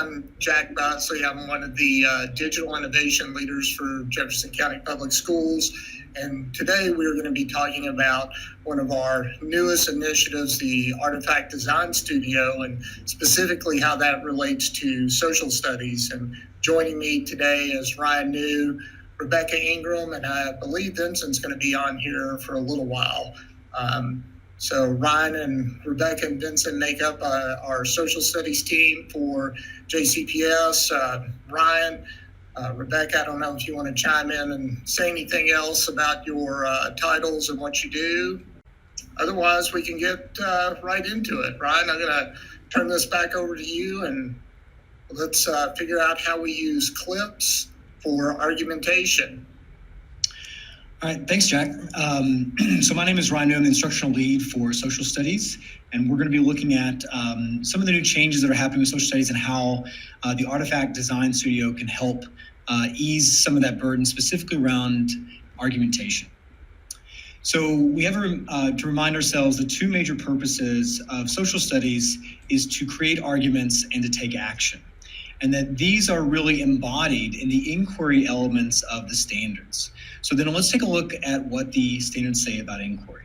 I'm Jack Bosley. I'm one of the digital innovation leaders for Jefferson County Public Schools. And today we're going to be talking about one of our newest initiatives, the Artifact Design Studio, and specifically how that relates to social studies. And joining me today is Ryan.new, Rebecca.ingram, and I believe Vincent's going to be on here for a little while. So Ryan and Rebecca and Vincent make up our social studies team for JCPS. Ryan, Rebecca, I don't know if you want to chime in and say anything else about your titles and what you do. Otherwise, we can get right into it. Ryan, I'm going to turn this back over to you, and let's figure out how we use clips for argumentation. All right, thanks, Jack. So my name is Ryan. I'm the instructional lead for social studies, and we're going to be looking at some of the new changes that are happening with social studies and how the Artifact Design Studio can help ease some of that burden, specifically around argumentation. So we have to remind ourselves the two major purposes of social studies is to create arguments and to take action, and that these are really embodied in the inquiry elements of the standards. So then let's take a look at what the standards say about inquiry.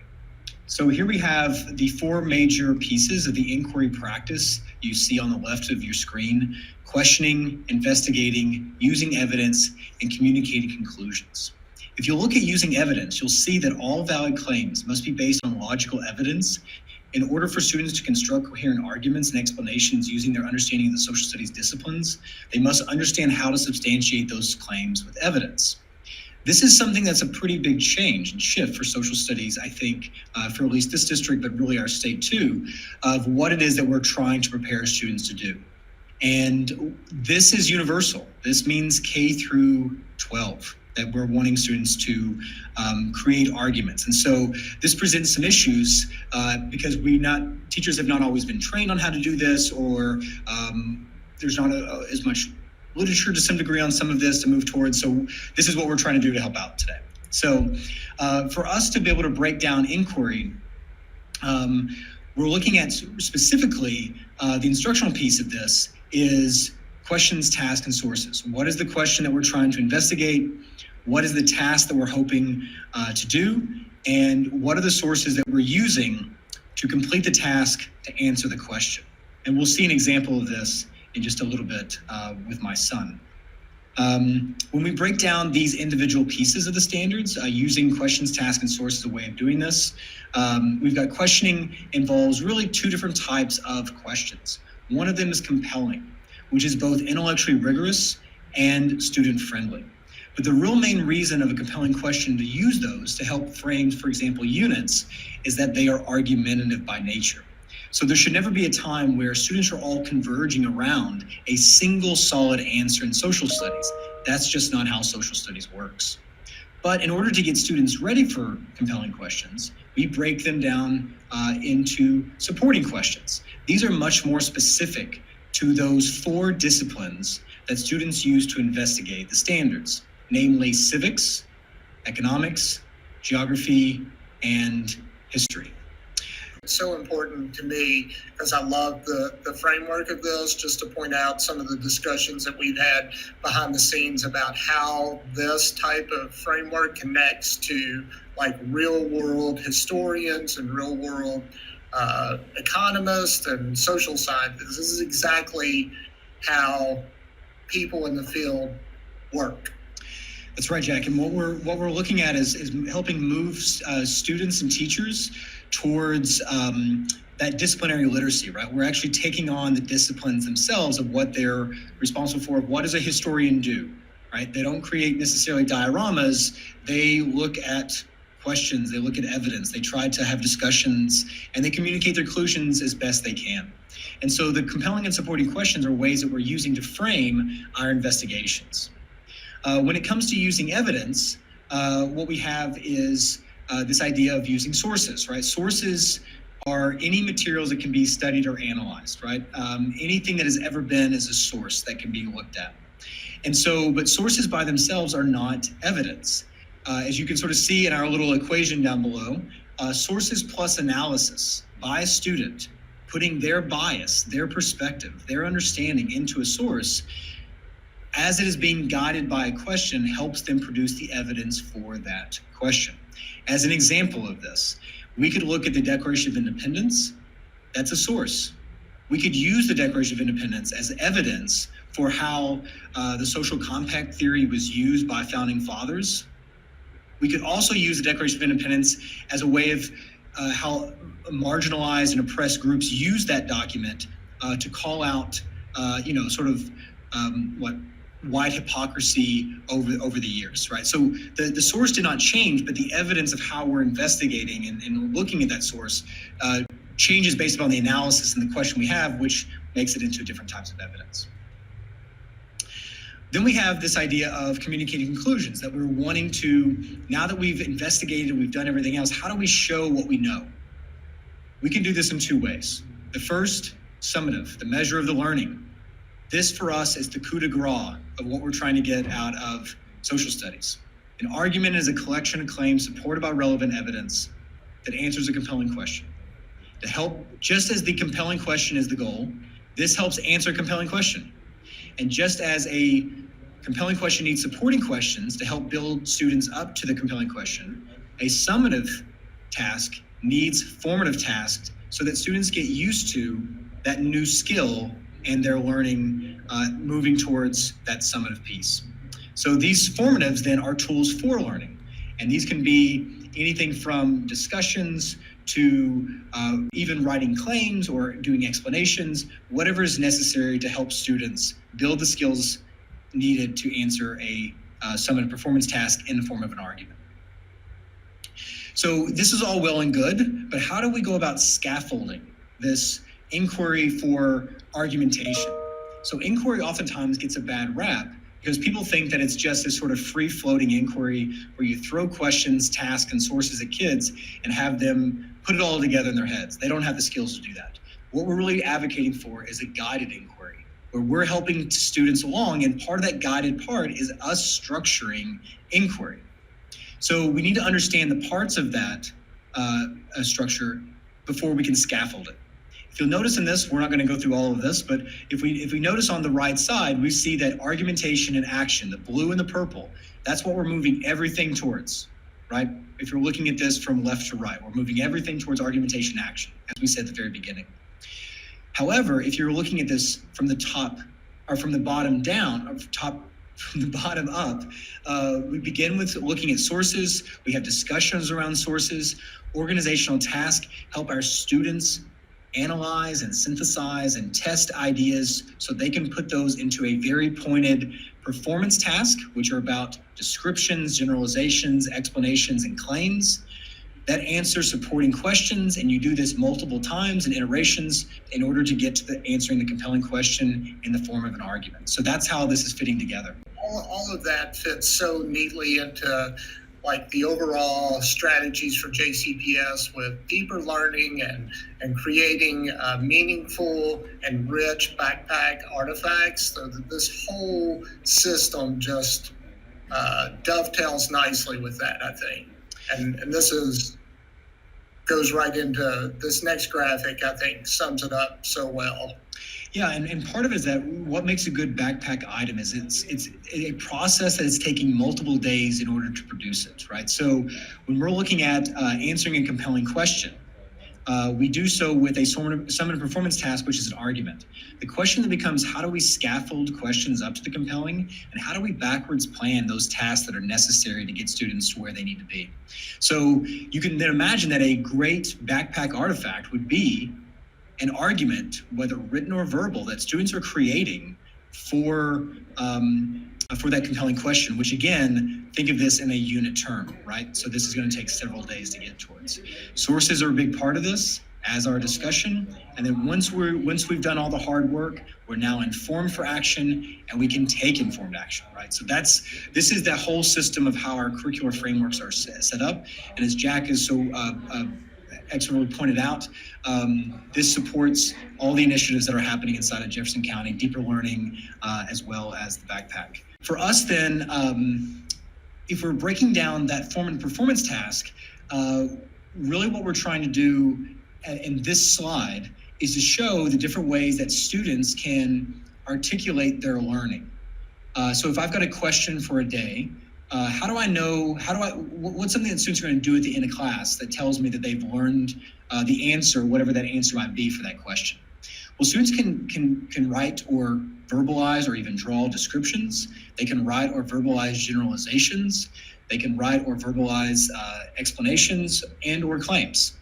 So here we have the four major pieces of the inquiry practice you see on the left of your screen: questioning, investigating, using evidence, and communicating conclusions. If you look at using evidence, you'll see that all valid claims must be based on logical evidence. In order for students to construct coherent arguments and explanations using their understanding of the social studies disciplines, they must understand how to substantiate those claims with evidence. This is something that's a pretty big change and shift for social studies, I think, for at least this district, but really our state too, of what it is that we're trying to prepare students to do. And this is universal. This means K through 12. That we're wanting students to create arguments. And so this presents some issues because teachers have not always been trained on how to do this, or there's not as much literature to some degree on some of this to move towards. So this is what we're trying to do to help out today. So for us to be able to break down inquiry, we're looking at specifically the instructional piece of this is questions, tasks, and sources. What is the question that we're trying to investigate? What is the task that we're hoping to do? And what are the sources that we're using to complete the task to answer the question? And we'll see an example of this in just a little bit with my son. When we break down these individual pieces of the standards, using questions, tasks, and sources as a way of doing this, we've got questioning involves really two different types of questions. One of them is compelling, which is both intellectually rigorous and student-friendly. But the real main reason of a compelling question to use those to help frame, for example, units, is that they are argumentative by nature. So there should never be a time where students are all converging around a single solid answer in social studies. That's just not how social studies works. But in order to get students ready for compelling questions, we break them down into supporting questions. These are much more specific to those four disciplines that students use to investigate the standards, namely civics, economics, geography, and history. It's so important to me because I love the framework of this, just to point out some of the discussions that we've had behind the scenes about how this type of framework connects to like real world historians and real world economists and social scientists. This is exactly how people in the field work. That's right, Jack. And what we're looking at is helping move students and teachers towards that disciplinary literacy, right? We're actually taking on the disciplines themselves of what they're responsible for. What does a historian do, right? They don't create necessarily dioramas. They look at questions, they look at evidence, they try to have discussions, and they communicate their conclusions as best they can. And so the compelling and supporting questions are ways that we're using to frame our investigations. When it comes to using evidence, what we have is this idea of using sources, right? Sources are any materials that can be studied or analyzed, right? Anything that has ever been is a source that can be looked at. And so, but sources by themselves are not evidence. As you can sort of see in our little equation down below, sources plus analysis by a student putting their bias, their perspective, their understanding into a source as it is being guided by a question helps them produce the evidence for that question. As an example of this, we could look at the Declaration of Independence. That's a source. We could use the Declaration of Independence as evidence for how the social compact theory was used by founding fathers. We could also use the Declaration of Independence as a way of how marginalized and oppressed groups use that document to call out, white hypocrisy over the years, right? So the source did not change, but the evidence of how we're investigating and looking at that source changes based upon the analysis and the question we have, which makes it into different types of evidence. Then we have this idea of communicating conclusions, that we're wanting to, now that we've investigated, we've done everything else, how do we show what we know? We can do this in two ways. The first, summative, the measure of the learning. This for us is the coup de grace of what we're trying to get out of social studies. An argument is a collection of claims supported by relevant evidence that answers a compelling question. To help, just as the compelling question is the goal, this helps answer a compelling question. And just as a compelling question needs supporting questions to help build students up to the compelling question, a summative task needs formative tasks so that students get used to that new skill and their learning moving towards that summative piece. So these formatives then are tools for learning. And these can be anything from discussions to even writing claims or doing explanations, whatever is necessary to help students build the skills needed to answer a summative performance task in the form of an argument. So this is all well and good, but how do we go about scaffolding this inquiry for argumentation? So inquiry oftentimes gets a bad rap because people think that it's just this sort of free-floating inquiry where you throw questions, tasks, and sources at kids and have them put it all together in their heads. They don't have the skills to do that. What we're really advocating for is a guided inquiry, where we're helping students along, and part of that guided part is us structuring inquiry. So we need to understand the parts of that structure before we can scaffold it. If you'll notice in this, we're not going to go through all of this, but if we notice on the right side, we see that argumentation and action, the blue and the purple, that's what we're moving everything towards, right? If you're looking at this from left to right, we're moving everything towards argumentation action, as we said at the very beginning. However, if you're looking at this from the top or from the bottom down, or from the bottom up, we begin with looking at sources. We have discussions around sources. Organizational tasks help our students analyze and synthesize and test ideas so they can put those into a very pointed performance task, which are about descriptions, generalizations, explanations, and claims that answer supporting questions. And you do this multiple times and iterations in order to get to answering the compelling question in the form of an argument. So that's how this is fitting together. All of that fits so neatly into like the overall strategies for JCPS with deeper learning and creating meaningful and rich backpack artifacts. So that this whole system just dovetails nicely with that, I think. And this goes right into this next graphic, I think sums it up so well. Yeah, and part of it is that what makes a good backpack item is it's a process that is taking multiple days in order to produce it, right? So when we're looking at answering a compelling question, we do so with a summative performance task, which is an argument. The question then becomes, how do we scaffold questions up to the compelling, and how do we backwards plan those tasks that are necessary to get students to where they need to be? So you can then imagine that a great backpack artifact would be an argument, whether written or verbal, that students are creating for that compelling question, which again, think of this in a unit term, right? So this is going to take several days to get towards. Sources are a big part of this, as our discussion. And then once we've done all the hard work, we're now informed for action, and we can take informed action, right? So this is the whole system of how our curricular frameworks are set up. And as Jack is so expertly pointed out, this supports all the initiatives that are happening inside of Jefferson County, deeper learning, as well as the backpack. For us then, if we're breaking down that form and performance task, really what we're trying to do in this slide is to show the different ways that students can articulate their learning. So if I've got a question for a day, what's something that students are going to do at the end of class that tells me that they've learned the answer, whatever that answer might be for that question? Well, students can write or verbalize or even draw descriptions. They can write or verbalize generalizations. They can write or verbalize explanations and or claims.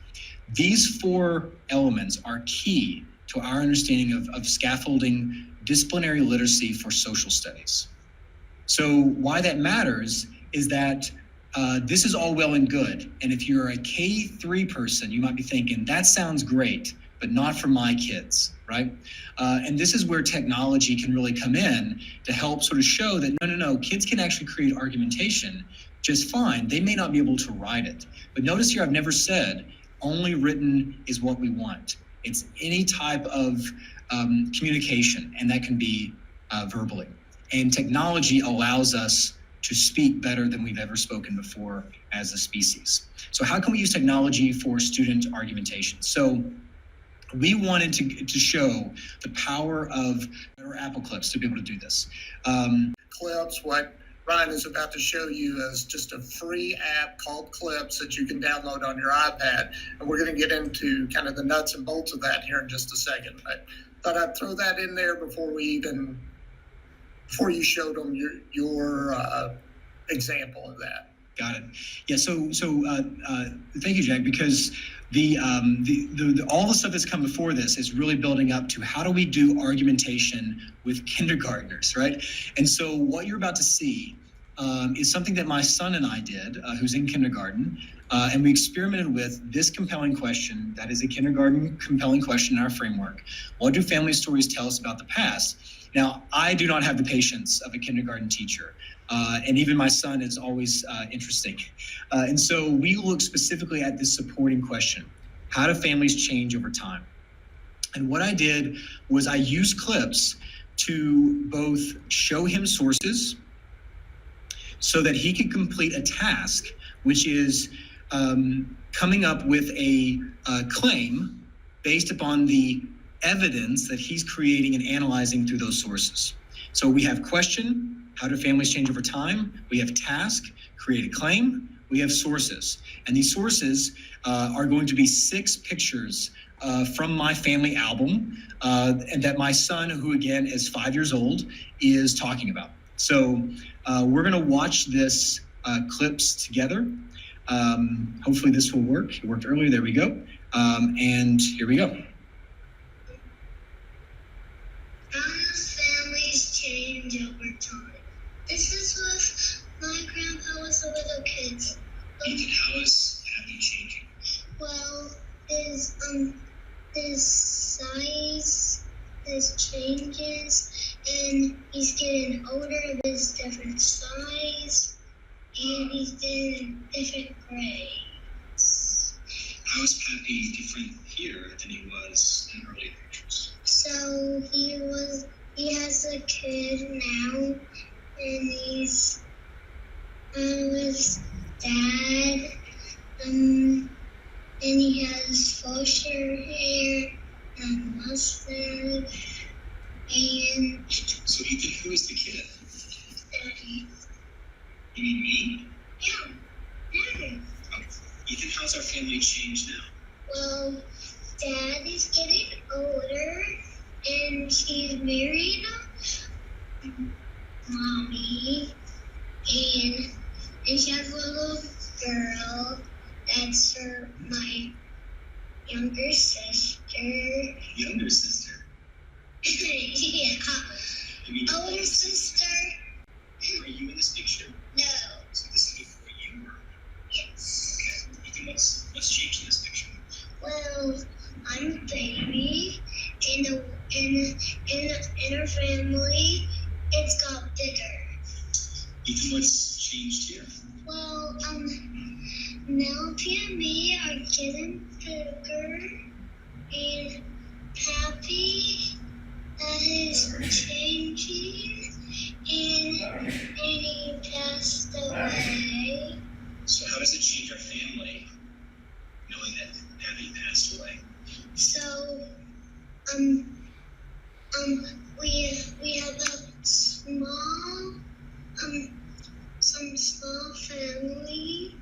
These four elements are key to our understanding of scaffolding disciplinary literacy for social studies. So why that matters is that this is all well and good. And if you're a K-3 person, you might be thinking, that sounds great, but not for my kids, right? And this is where technology can really come in to help sort of show that, no, kids can actually create argumentation just fine. They may not be able to write it. But notice here, I've never said only written is what we want. It's any type of communication, and that can be verbally. And technology allows us to speak better than we've ever spoken before as a species. So how can we use technology for student argumentation? So we wanted to show the power of Apple Clips to be able to do this. Clips, what Ryan is about to show you is just a free app called Clips that you can download on your iPad. And we're going to get into kind of the nuts and bolts of that here in just a second. But thought I'd throw that in there before you showed them your example of that. Got it. Yeah. So thank you, Jack, because all the stuff that's come before this is really building up to how do we do argumentation with kindergartners, right? And so what you're about to see is something that my son and I did, who's in kindergarten, and we experimented with this compelling question. That is a kindergarten compelling question in our framework. What do family stories tell us about the past? Now, I do not have the patience of a kindergarten teacher. And even my son is always interesting. And so we look specifically at this supporting question. How do families change over time? And what I did was I used Clips to both show him sources so that he could complete a task, which is coming up with a claim based upon the evidence that he's creating and analyzing through those sources. So we have question, how do families change over time? We have task, create a claim. We have sources. And these sources are going to be 6 pictures from my family album and that my son, who again is 5 years old, is talking about. So we're going to watch this Clips together. Hopefully this will work. It worked earlier. There we go. And here we go. How do families change over time? This is with my grandpa was a little kid. How is Happy changing? Well, his size, his changes, and he's getting older, his different size, and he's getting different grades. How is Happy different here than he was in earlier pictures? So he has a kid now, and he's his dad, and he has fuchsia hair and mustache, and So Ethan, who is the kid? Daddy. You mean me? Yeah, Daddy. Oh, Ethan, how's our family changed now? Well, Dad is getting older, and she's married Mommy, and she has a little girl that's my younger sister. Younger sister? Yeah. You mean Older sister? Are you in this picture? No. So this is before you were. Yes. Okay. Ethan, what's changed in this picture? Well, I'm a baby, and in our family, it's got bigger. Ethan, what's changed here? Well, now Pia and me are getting bigger, and Happy is changing, and he passed away. So how does it change our family knowing that Happy passed away? So We have a small some small family,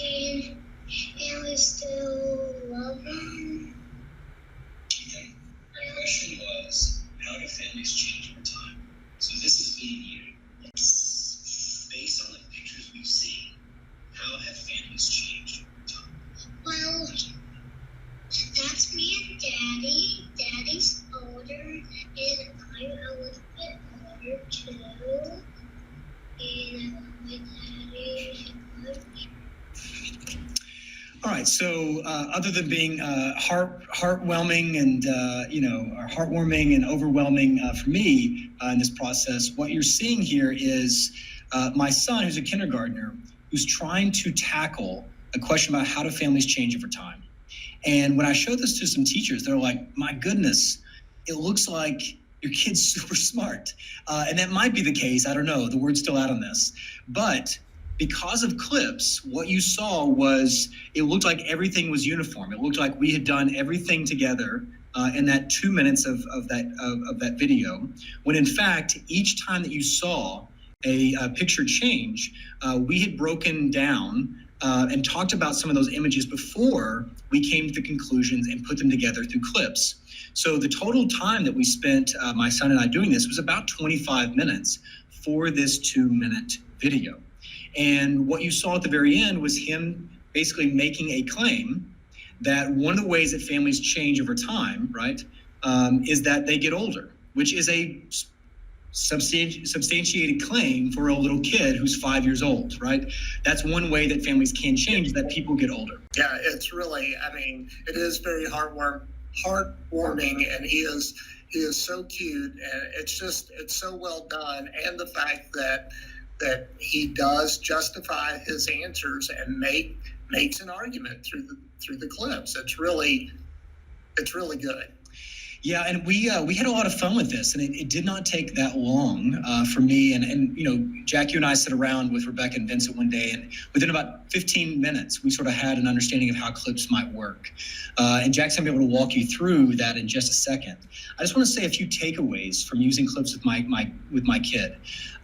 and we still love them. Okay. My question was, how do families change over time? So this is me and you. Based on the pictures we've seen, how have families changed over time? Well, that's me and Daddy. Daddy's older, and I'm a little bit older too. And I love my daddy. All right. So, other than being heartwarming and or heartwarming and overwhelming for me in this process, what you're seeing here is my son, who's a kindergartner, who's trying to tackle a question about how do families change over time. And when I showed this to some teachers, they're like, "My goodness, it looks like your kid's super smart," and that might be the case. I don't know. The word's still out on this, but because of clips, what you saw was it looked like everything was uniform. It looked like we had done everything together in that 2 minutes of that video, when in fact, each time that you saw a picture change, we had broken down and talked about some of those images before we came to the conclusions and put them together through clips. So the total time that we spent, my son and I, doing this was about 25 minutes for this 2-minute video. And what you saw at the very end was him basically making a claim that one of the ways that families change over time, right, is that they get older, which is a substantiated claim for a little kid who's 5 years old, right? That's one way that families can change, that people get older. Yeah, it's really, it is very heartwarming, and he is so cute, and it's so well done. And the fact that he does justify his answers and makes an argument through the clips. It's really good. Yeah, and we had a lot of fun with this, and it did not take that long for me. And Jack, you and I sat around with Rebecca and Vincent one day, and within about 15 minutes, we sort of had an understanding of how clips might work. And Jack's going to be able to walk you through that in just a second. I just want to say a few takeaways from using clips with my kid.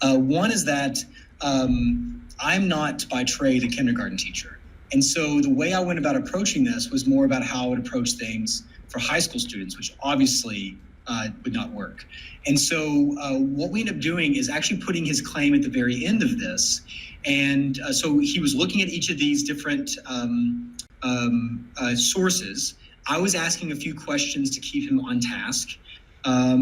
One is that I'm not by trade a kindergarten teacher. And so the way I went about approaching this was more about how I would approach things for high school students, which obviously would not work. And so what we ended up doing is actually putting his claim at the very end of this. And so he was looking at each of these different sources. I was asking a few questions to keep him on task.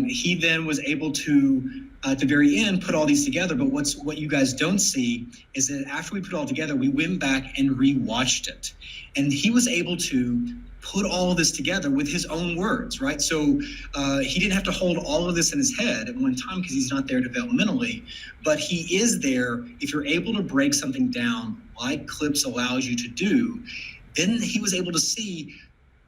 He then was able to, at the very end, put all these together. But what you guys don't see is that after we put it all together, we went back and rewatched it. And he was able to put all of this together with his own words, right? So he didn't have to hold all of this in his head at one time because he's not there developmentally, but he is there. If you're able to break something down like clips allows you to do, then he was able to see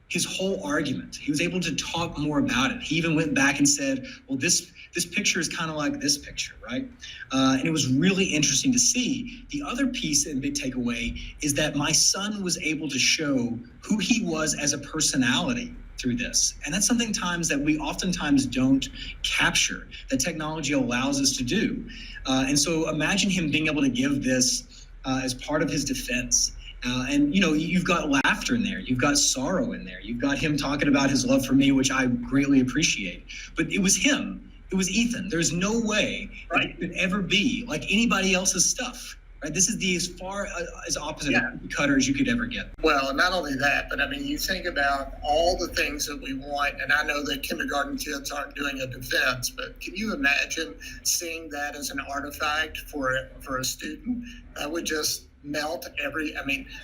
his whole argument. He was able to talk more about it. He even went back and said, well, this picture is kind of like this picture, right? And it was really interesting to see. The other piece and big takeaway is that my son was able to show who he was as a personality through this. And that's something that we oftentimes don't capture, that technology allows us to do. And so imagine him being able to give this as part of his defense. And you've got laughter in there, you've got sorrow in there, you've got him talking about his love for me, which I greatly appreciate. But it was him, it was Ethan. There's no way that it could ever be like anybody else's stuff, right? This is as far as opposite of cutter as you could ever get. Well, not only that, but you think about all the things that we want, and I know that kindergarten kids aren't doing a defense, but can you imagine seeing that as an artifact for a student? That would just melt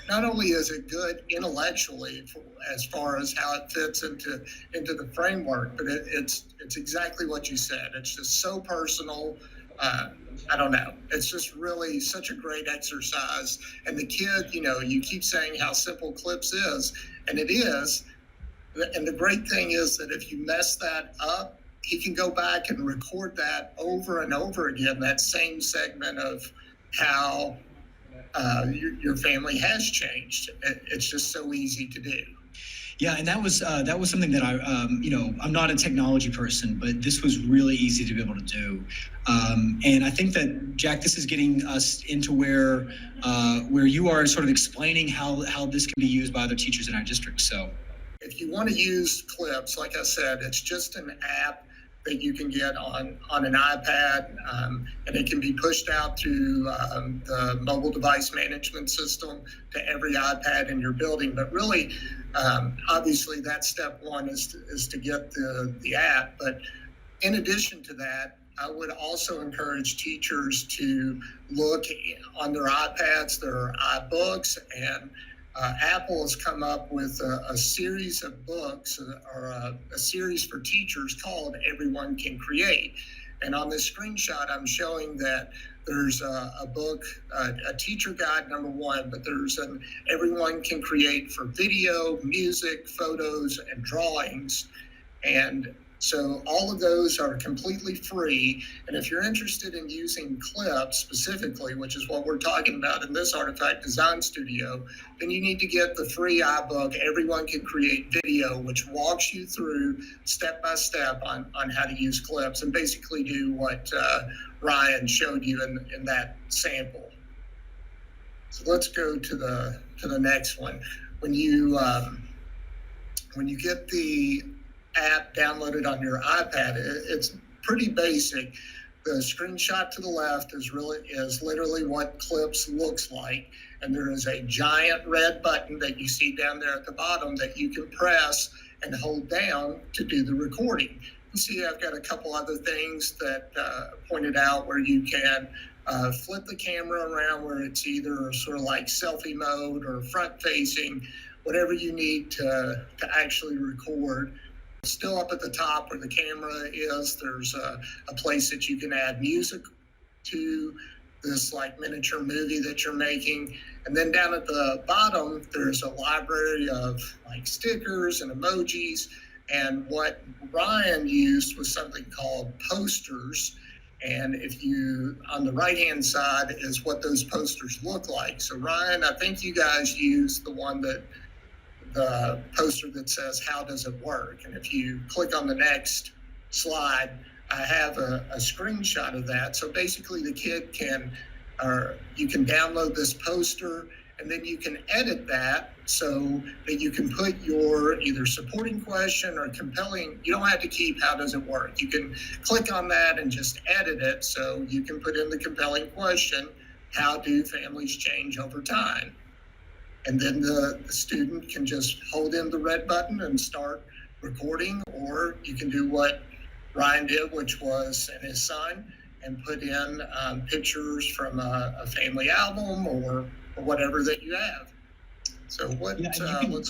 not only is it good intellectually as far as how it fits into the framework, but it's exactly what you said. It's just so personal. I don't know. It's just really such a great exercise. And the kid, you keep saying how simple clips is, and it is. And the great thing is that if you mess that up, he can go back and record that over and over again, that same segment of how your family has changed. It's just so easy to do. Yeah, and that was something that I, I'm not a technology person, but this was really easy to be able to do. And I think that, Jack, this is getting us into where you are sort of explaining how this can be used by other teachers in our district. So if you want to use Clips, like I said, it's just an app that you can get on an iPad, and it can be pushed out through the mobile device management system to every iPad in your building. But really, obviously, that's step one is to get the app. But in addition to that, I would also encourage teachers to look on their iPads, their iBooks, and Apple has come up with a series of books or a series for teachers called Everyone Can Create. And on this screenshot, I'm showing that there's a book, a teacher guide #1, but there's an Everyone Can Create for video, music, photos, and drawings. And so all of those are completely free. And if you're interested in using Clips specifically, which is what we're talking about in this Artifact Design Studio, then you need to get the free iBook, Everyone Can Create Video, which walks you through step by step on how to use Clips and basically do what Ryan showed you in that sample. So let's go to the next one. When you get the app downloaded on your iPad, it's pretty basic. The screenshot to the left is literally what Clips looks like, and there is a giant red button that you see down there at the bottom that you can press and hold down to do the recording. You see, I've got a couple other things that pointed out where you can flip the camera around where it's either sort of like selfie mode or front facing, whatever you need to actually record. Still up at the top where the camera is, there's a place that you can add music to this like miniature movie that you're making. And then down at the bottom, there's a library of like stickers and emojis. And what Ryan used was something called posters. And if you, on the right-hand side is what those posters look like. So Ryan, I think you guys used the poster that says, "How does it work?" And if you click on the next slide, I have a screenshot of that. So basically the kid you can download this poster, and then you can edit that so that you can put your either supporting question or compelling. You don't have to keep "How does it work?" You can click on that and just edit it. So you can put in the compelling question, "How do families change over time?" And then the student can just hold in the red button and start recording, or you can do what Ryan did, which was, and his son, and put in pictures from a family album or whatever that you have. So let's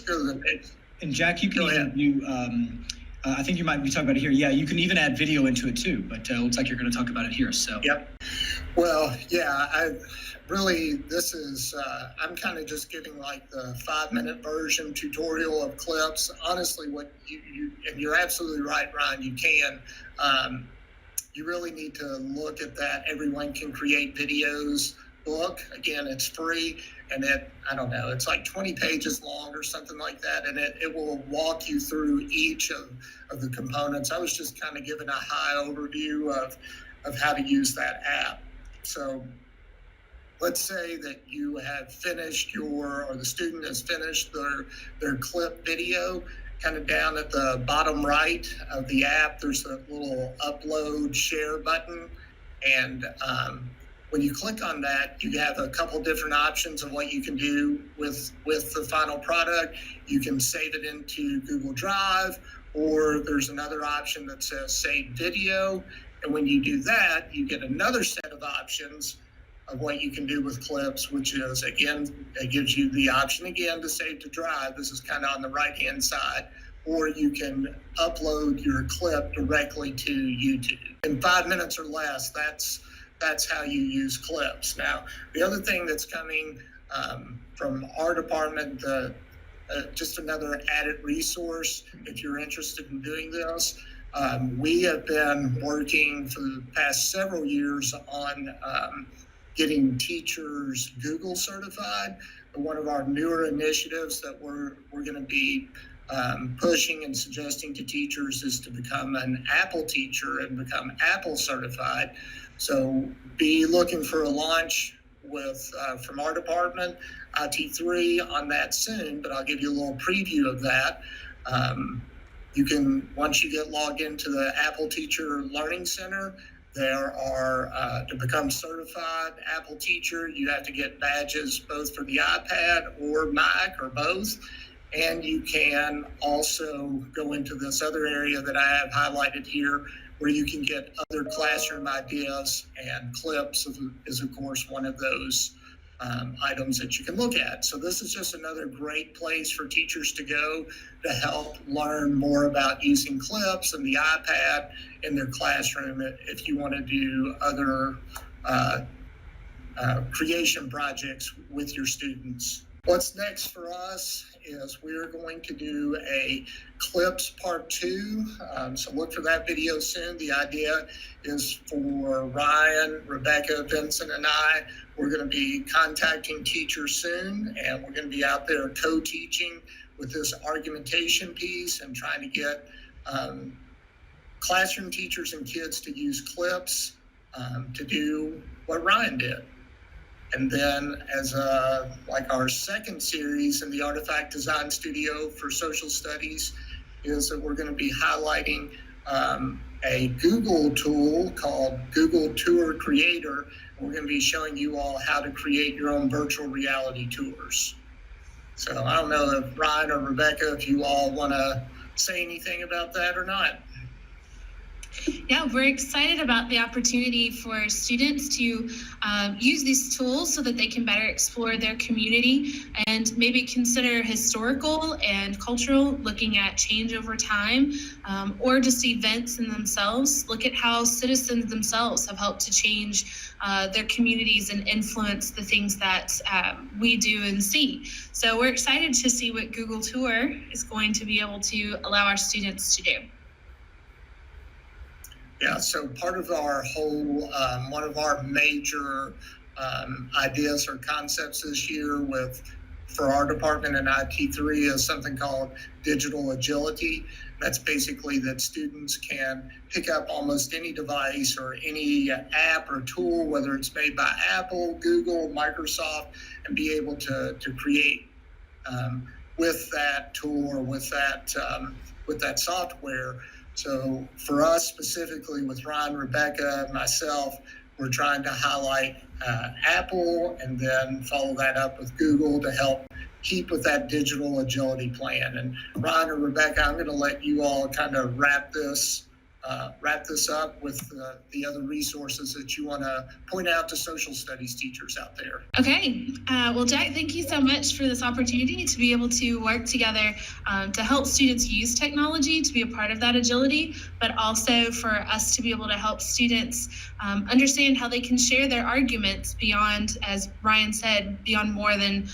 go to the next. And Jack, you can even do, I think you might be talking about it here. Yeah, you can even add video into it too, but it looks like you're going to talk about it here. So. Yep. Well, yeah, this is, I'm kind of just giving like the 5-minute version tutorial of Clips. Honestly, what and you're absolutely right, Ryan, you can. You really need to look at that Everyone Can Create Videos book. Again, it's free, and it's like 20 pages long or something like that, and it will walk you through each of the components. I was just kind of giving a high overview of how to use that app. So let's say that you have finished or the student has finished their clip video. Kind of down at the bottom right of the app, there's a little upload share button. And when you click on that, you have a couple different options of what you can do with the final product. You can save it into Google Drive, or there's another option that says save video. And when you do that, you get another set of options of what you can do with Clips, which is, again, it gives you the option again to save to Drive. This is kind of on the right-hand side. Or you can upload your clip directly to YouTube. In 5 minutes or less, that's how you use Clips. Now, the other thing that's coming from our department, just another added resource if you're interested in doing this. We have been working for the past several years on getting teachers Google certified. One of our newer initiatives that we're going to be pushing and suggesting to teachers is to become an Apple teacher and become Apple certified. So be looking for a launch with from our department, IT3, on that soon, but I'll give you a little preview of that. You can, once you get logged into the Apple Teacher Learning Center, there are, to become certified Apple teacher, you have to get badges both for the iPad or Mac or both. And you can also go into this other area that I have highlighted here, where you can get other classroom ideas, and clips is of course one of those items that you can look at. So this is just another great place for teachers to go to help learn more about using clips and the iPad in their classroom if you want to do other creation projects with your students. What's next for us is we're going to do a clips part 2. So look for that video soon. The idea is for Ryan, Rebecca, Vincent, and I. We're going to be contacting teachers soon, and we're going to be out there co-teaching with this argumentation piece and trying to get classroom teachers and kids to use clips to do what Ryan did. And then as like our second series in the Artifact Design Studio for Social Studies is that we're going to be highlighting a Google tool called Google Tour Creator. We're going to be showing you all how to create your own virtual reality tours. So I don't know if Ryan or Rebecca, if you all want to say anything about that or not. Yeah, we're excited about the opportunity for students to use these tools so that they can better explore their community and maybe consider historical and cultural, looking at change over time, or just events in themselves. Look at how citizens themselves have helped to change their communities and influence the things that we do and see. So we're excited to see what Google Tour is going to be able to allow our students to do. Yeah, so part of our whole, one of our major ideas or concepts this year for our department in IT3 is something called digital agility. That's basically that students can pick up almost any device or any app or tool, whether it's made by Apple, Google, Microsoft, and be able to create with that tool or with that software. So for us specifically with Ryan, Rebecca, myself, we're trying to highlight Apple and then follow that up with Google to help keep with that digital agility plan. And Ryan or Rebecca, I'm going to let you all kind of wrap this up with the other resources that you want to point out to social studies teachers out there. Okay. Well, Jack, thank you so much for this opportunity to be able to work together to help students use technology to be a part of that agility, but also for us to be able to help students understand how they can share their arguments beyond, as Ryan said, beyond more than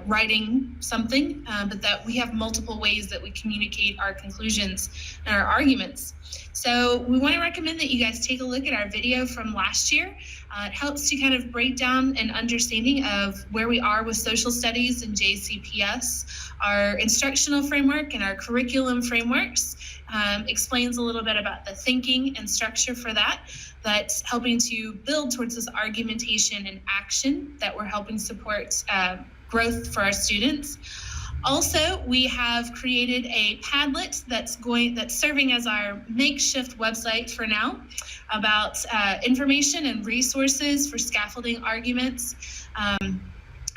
writing something, but that we have multiple ways that we communicate our conclusions and our arguments. So we want to recommend that you guys take a look at our video from last year. It helps to kind of break down an understanding of where we are with social studies and JCPS. Our instructional framework and our curriculum frameworks explains a little bit about the thinking and structure for that. That's helping to build towards this argumentation and action that we're helping support growth for our students. Also, we have created a Padlet that's serving as our makeshift website for now about information and resources for scaffolding arguments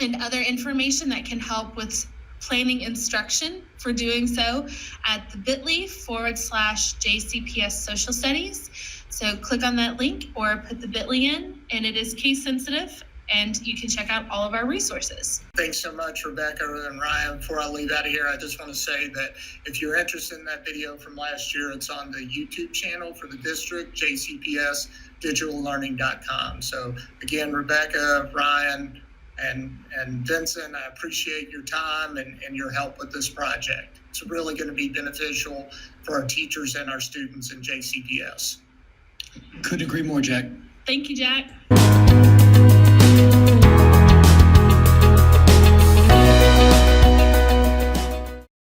and other information that can help with planning instruction for doing so at the bit.ly/JCPS Social Studies. So click on that link or put the bit.ly in, and it is case sensitive, and you can check out all of our resources. Thanks so much, Rebecca and Ryan. Before I leave out of here, I just want to say that if you're interested in that video from last year, it's on the YouTube channel for the district, jcpsdigitallearning.com. So again, Rebecca, Ryan, and Vincent, I appreciate your time and your help with this project. It's really going to be beneficial for our teachers and our students in JCPS. Couldn't agree more, Jack. Thank you, Jack.